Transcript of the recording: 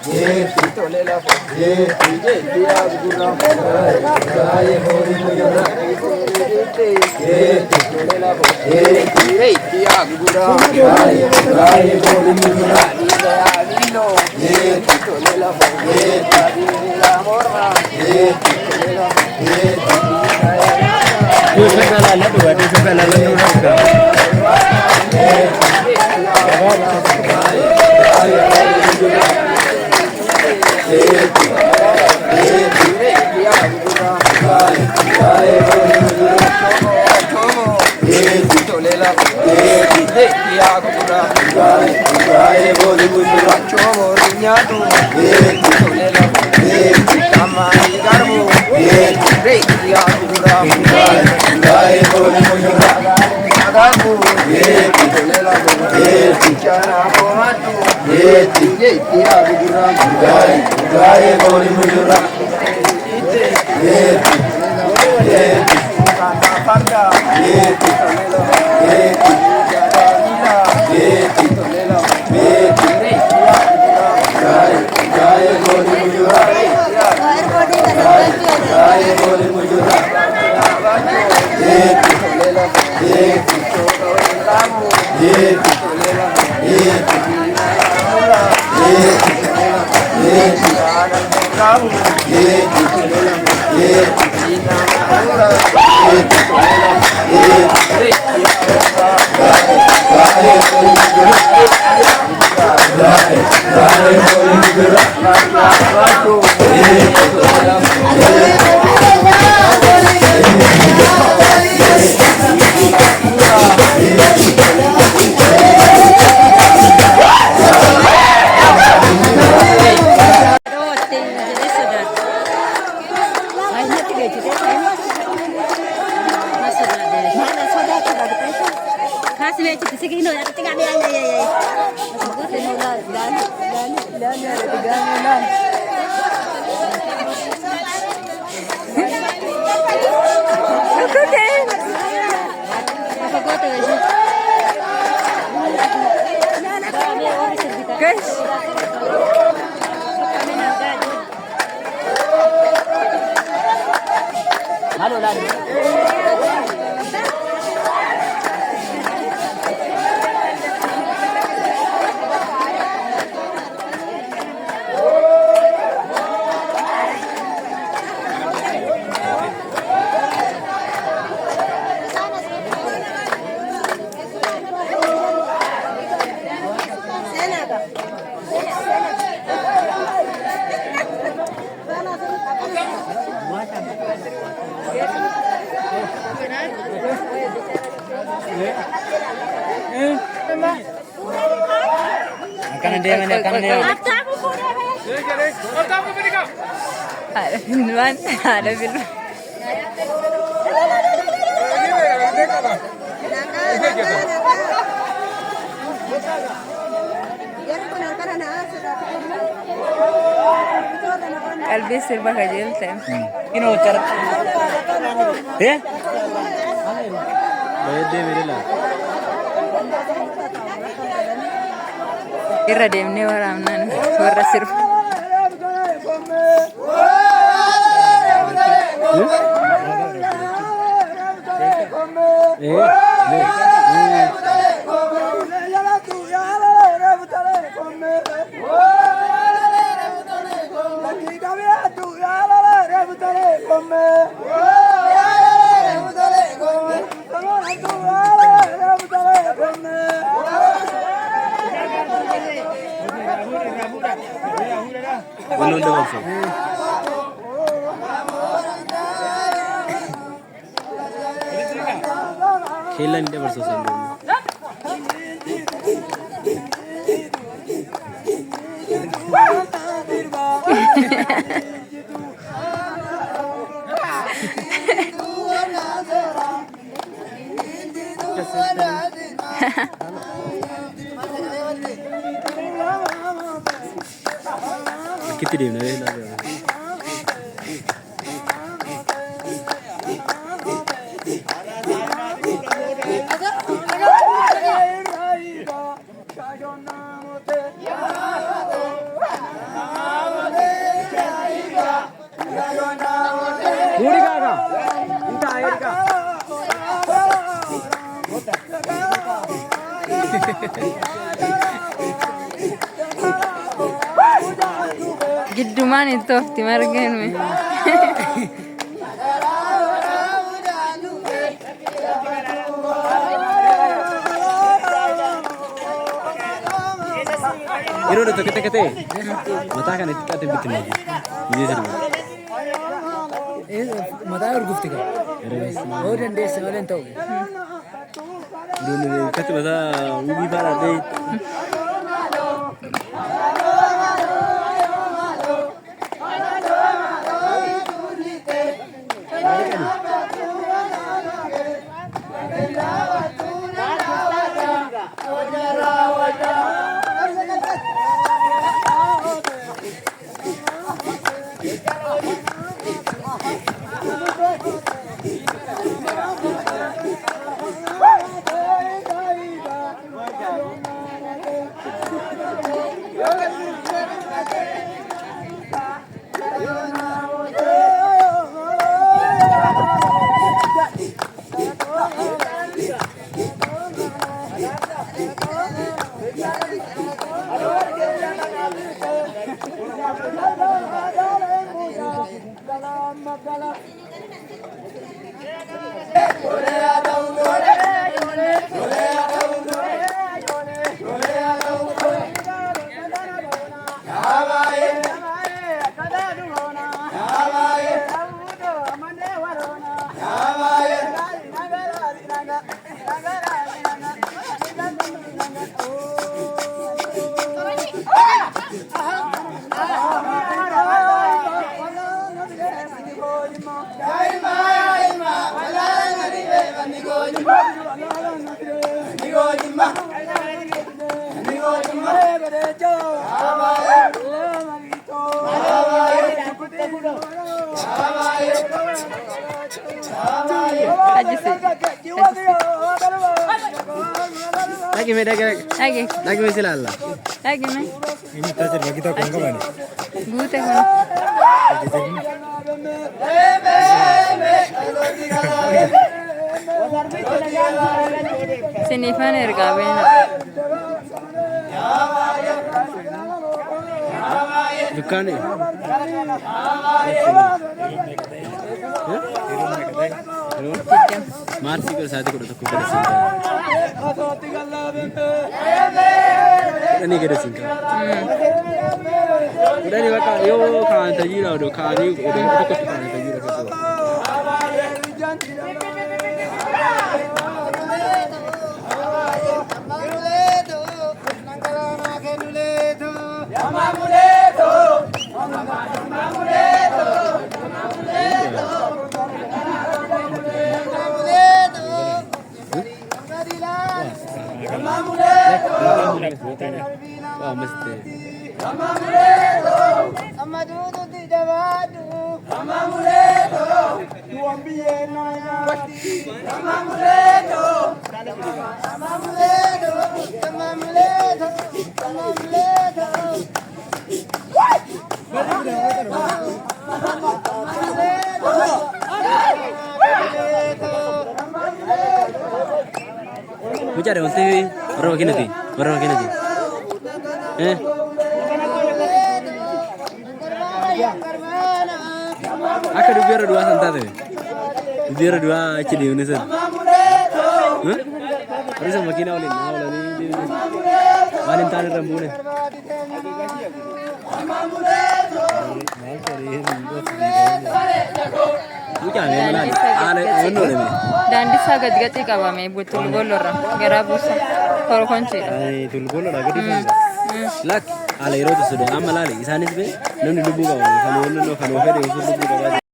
Tolela dia gurra gaye hori mujura tolela dia gurra gaye hori mujura alilo tolela dia morra tolela yo se pela la dua yo se pela la dua Kalbi sirba kajeelte. Kino cara? Eh? Bayar dia beri lah. Irra deemnee waraabnaan warra sirba. Belum dah masuk. खेलन dia bersusah dulu. Kita dia nak. Giddumaan itti ofti margeen mee. Yeroo dha tokko tokko ta'e mataa kana itti qaate bitti malee. Biyya sana. Mataa urgufti qaba. Oo dandeessa malee hin ta'u. Duuni kati mataa ubii baala dhee. Lagi me lagi me silalla. Lagi me. Ini tajar bagi tahu kan kawan. Gute kan. Sinifan erga bena. Dukaan eh. Marsi ko saati ko to ko kada singa. Ini kada singa. Udah ni baka yo kan tajira do kan ni udah ko ko kan tajira ko. Wah mesti. Bicara boleh sih, orang begini sih, orang begini sih. Aku biar dua santai deh, biar dua cili ini sih. Ada sama kina oleh, ini mana tanah rambutnya. Bukan yang mana? Ada mana ni? Dandi sagat gati kawame butul golora garabusa korkonchi. Ay tulgolora gati banga. Lak ala iroto sudah amal ali isanis be nani lubu kawan, kalau nani fede usul lubu kawan.